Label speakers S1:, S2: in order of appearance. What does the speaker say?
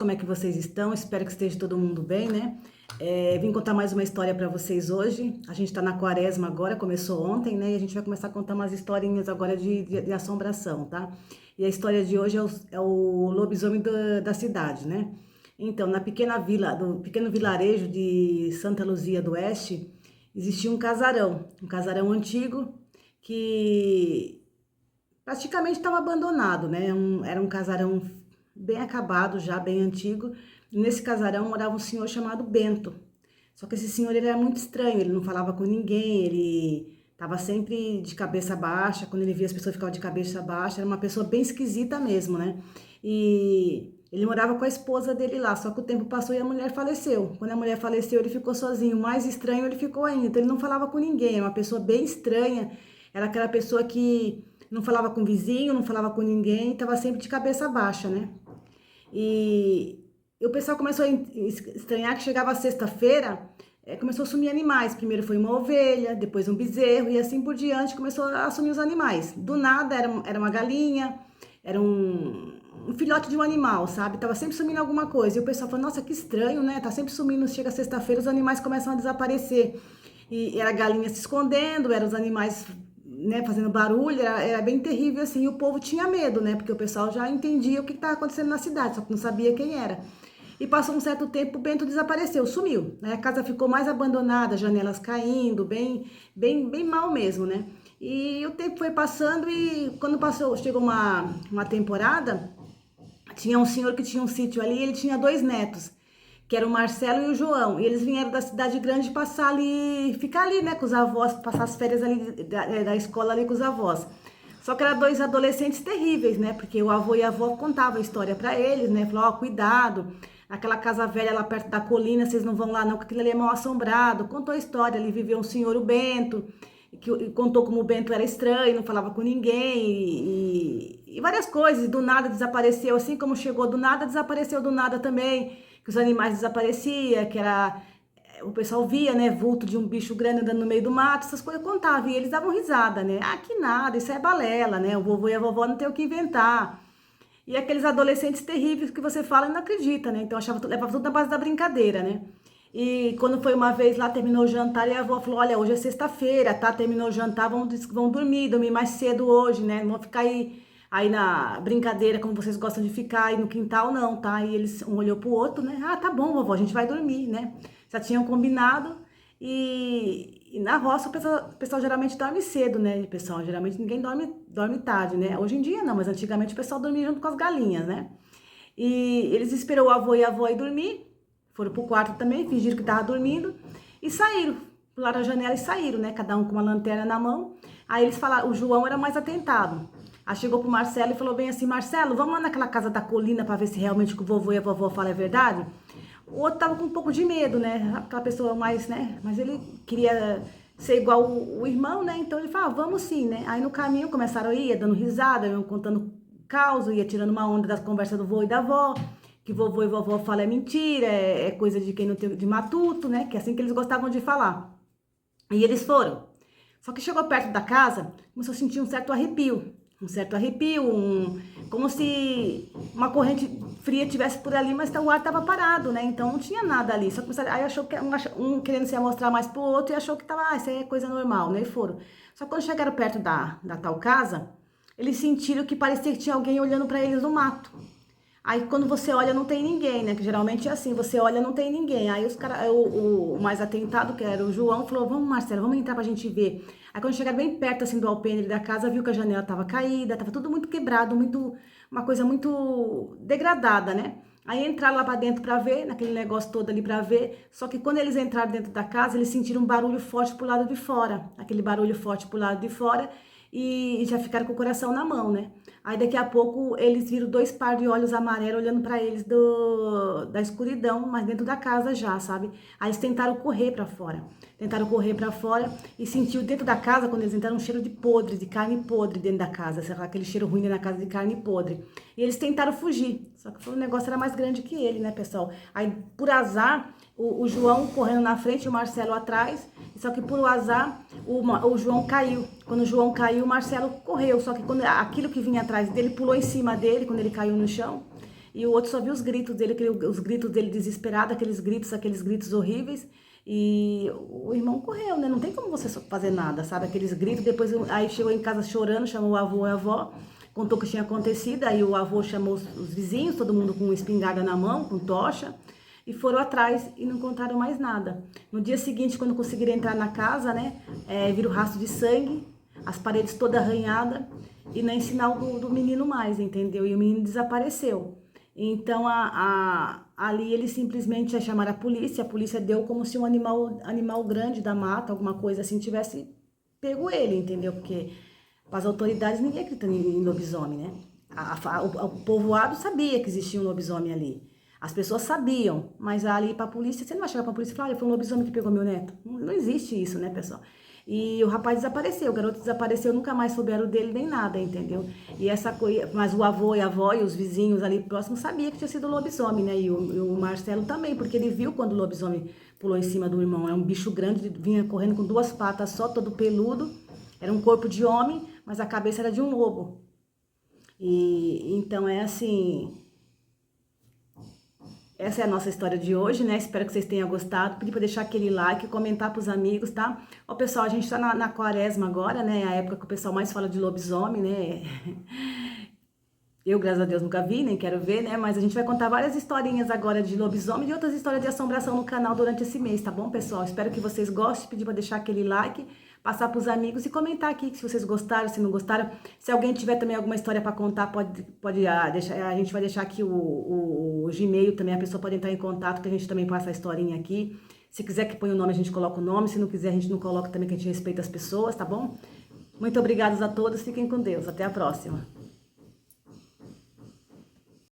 S1: Como é que vocês estão? Espero que esteja todo mundo bem, né? Vim contar mais uma história para vocês hoje. A gente tá na quaresma agora, começou ontem, né? E a gente vai começar a contar umas historinhas agora de assombração, tá? E a história de hoje é o lobisomem da cidade, né? Então, na pequena vila, do pequeno vilarejo de Santa Luzia do Oeste, existia um casarão antigo que praticamente estava abandonado, né? Era um casarão bem acabado, já bem antigo. E nesse casarão morava um senhor chamado Bento. Só que esse senhor ele era muito estranho, ele não falava com ninguém, ele estava sempre de cabeça baixa, quando ele via as pessoas ficava de cabeça baixa, era uma pessoa bem esquisita mesmo, né? E ele morava com a esposa dele lá, só que o tempo passou e a mulher faleceu. Quando a mulher faleceu, ele ficou sozinho, mais estranho ele ficou ainda, então ele não falava com ninguém, era uma pessoa bem estranha, era aquela pessoa que não falava com o vizinho, não falava com ninguém, estava sempre de cabeça baixa, né? E o pessoal começou a estranhar que chegava a sexta-feira, começou a sumir animais. Primeiro foi uma ovelha, depois um bezerro e assim por diante começou a sumir os animais. Do nada era uma galinha, era um filhote de um animal, sabe? Tava sempre sumindo alguma coisa. E o pessoal falou, nossa, que estranho, né? Tá sempre sumindo, chega sexta-feira, os animais começam a desaparecer. E era a galinha se escondendo, eram os animais, né, fazendo barulho, era bem terrível assim, e o povo tinha medo, né, porque o pessoal já entendia o que estava acontecendo na cidade, só que não sabia quem era. E passou um certo tempo, o Bento desapareceu, sumiu, né, a casa ficou mais abandonada, janelas caindo, bem mal mesmo, né. E o tempo foi passando e quando chegou uma temporada, tinha um senhor que tinha um sítio ali, ele tinha dois netos, que era o Marcelo e o João. E eles vieram da cidade grande passar ali, ficar ali, né, com os avós, passar as férias ali da escola ali com os avós. Só que eram dois adolescentes terríveis, né, porque o avô e a avó contavam a história para eles, né, falou, ó, cuidado, aquela casa velha lá perto da colina, vocês não vão lá não, porque aquilo ali é mal assombrado. Contou a história, ali viveu um senhor, o Bento, que contou como o Bento era estranho, não falava com ninguém, e várias coisas, do nada desapareceu, assim como chegou do nada, desapareceu do nada também, que os animais desapareciam, que era, o pessoal via, né, vulto de um bicho grande andando no meio do mato, essas coisas contavam, e eles davam risada, né, ah, que nada, isso é balela, né, o vovô e a vovó não tem o que inventar. E aqueles adolescentes terríveis que você fala e não acredita, né? Então achava, levava tudo na base da brincadeira, né? E quando foi uma vez lá, terminou o jantar e a avó falou, olha, hoje é sexta-feira, tá? Terminou o jantar, vão dormir mais cedo hoje, né? Não vão ficar aí na brincadeira como vocês gostam de ficar aí no quintal, não, tá? E eles, um olhou pro outro, né? Ah, tá bom, vovó, a gente vai dormir, né? Já tinham combinado e na roça o pessoal geralmente dorme cedo, né? Pessoal, geralmente ninguém dorme tarde, né? Hoje em dia não, mas antigamente o pessoal dormia junto com as galinhas, né? E eles esperou o avô e a avó ir dormir, foram pro quarto também, fingiram que tava dormindo e saíram, pularam a janela e saíram, né? Cada um com uma lanterna na mão. Aí eles falaram, o João era mais atentado. Aí chegou pro Marcelo e falou bem assim, Marcelo, vamos lá naquela casa da colina para ver se realmente o que o vovô e a vovó falam é verdade? O outro tava com um pouco de medo, né? Aquela pessoa mais, né? Mas ele queria ser igual o irmão, né? Então ele falou, ah, vamos sim, né? Aí no caminho começaram a ir, dando risada, iam contando caos, ia tirando uma onda das conversas do vô e da avó, que vovô e vovó falam é mentira, é coisa de quem não tem de matuto, né? Que é assim que eles gostavam de falar. E eles foram. Só que chegou perto da casa, começou a sentir um certo arrepio. Um certo arrepio, como se uma corrente fria tivesse por ali, mas o ar estava parado, né? Então não tinha nada ali. Só começaram, aí achou que um querendo se amostrar mais pro outro e achou que tava, isso aí é coisa normal, né? E foram. Só que quando chegaram perto da tal casa, eles sentiram que parecia que tinha alguém olhando para eles no mato. Aí quando você olha não tem ninguém, né? Que geralmente é assim, você olha não tem ninguém. Aí os cara, o mais atentado, que era o João, falou: "Vamos, Marcelo, vamos entrar pra gente ver". Aí quando chegaram bem perto assim do alpendre da casa, viu que a janela tava caída, tava tudo muito quebrado, muito uma coisa muito degradada, né? Aí entraram lá pra dentro pra ver, naquele negócio todo ali pra ver. Só que quando eles entraram dentro da casa, eles sentiram um barulho forte pro lado de fora. Aquele barulho forte pro lado de fora e já ficaram com o coração na mão, né? Aí daqui a pouco eles viram dois par de olhos amarelos olhando pra eles da escuridão, mas dentro da casa já, sabe? Aí eles tentaram correr pra fora. Tentaram correr pra fora e sentiu dentro da casa, quando eles entraram, um cheiro de podre, de carne podre dentro da casa. Sei lá, aquele cheiro ruim dentro da casa de carne podre. E eles tentaram fugir, só que o negócio era mais grande que ele, né, pessoal? Aí, por azar, o João correndo na frente e o Marcelo atrás. Só que por azar, o João caiu. Quando o João caiu, o Marcelo correu. Só que quando aquilo que vinha atrás dele pulou em cima dele, quando ele caiu no chão. e o outro só viu os gritos dele, os gritos dele desesperado, aqueles gritos horríveis. E o irmão correu, né? Não tem como você fazer nada, sabe? Aqueles gritos, depois aí chegou em casa chorando, chamou o avô e a avó, contou o que tinha acontecido, aí o avô chamou os vizinhos, todo mundo com espingarda na mão, com tocha, e foram atrás e não encontraram mais nada. No dia seguinte, quando conseguiram entrar na casa, né, viram rastro de sangue, as paredes todas arranhadas, e nem sinal do menino mais, entendeu? E o menino desapareceu. Então, ali eles simplesmente chamaram a polícia deu como se um animal grande da mata, alguma coisa assim, tivesse pego ele, entendeu? Porque para as autoridades ninguém acredita em lobisomem, né? O povoado sabia que existia um lobisomem ali. As pessoas sabiam, mas ali para a polícia, você não vai chegar para a polícia e falar, olha, foi um lobisomem que pegou meu neto. Não existe isso, né, pessoal? E o rapaz desapareceu, o garoto desapareceu, nunca mais souberam dele nem nada, entendeu? E essa coisa, mas o avô e a avó e os vizinhos ali próximos sabiam que tinha sido lobisomem, né? E o Marcelo também, porque ele viu quando o lobisomem pulou em cima do irmão. É um bicho grande, vinha correndo com duas patas só, todo peludo. Era um corpo de homem, mas a cabeça era de um lobo. E então é assim. Essa é a nossa história de hoje, né? Espero que vocês tenham gostado. Pedir para deixar aquele like, comentar para os amigos, tá? Ó, pessoal, a gente tá na quaresma agora, né? A época que o pessoal mais fala de lobisomem, né? Eu, graças a Deus, nunca vi, nem quero ver, né? Mas a gente vai contar várias historinhas agora de lobisomem e outras histórias de assombração no canal durante esse mês, tá bom, pessoal? Espero que vocês gostem. Pedir para deixar aquele like, passar para os amigos e comentar aqui se vocês gostaram, se não gostaram. Se alguém tiver também alguma história para contar, pode deixar. A gente vai deixar aqui o Gmail também, a pessoa pode entrar em contato, que a gente também passa a historinha aqui. Se quiser que ponha o nome, a gente coloca o nome. Se não quiser, a gente não coloca também, que a gente respeita as pessoas, tá bom? Muito obrigada a todos, fiquem com Deus. Até a próxima.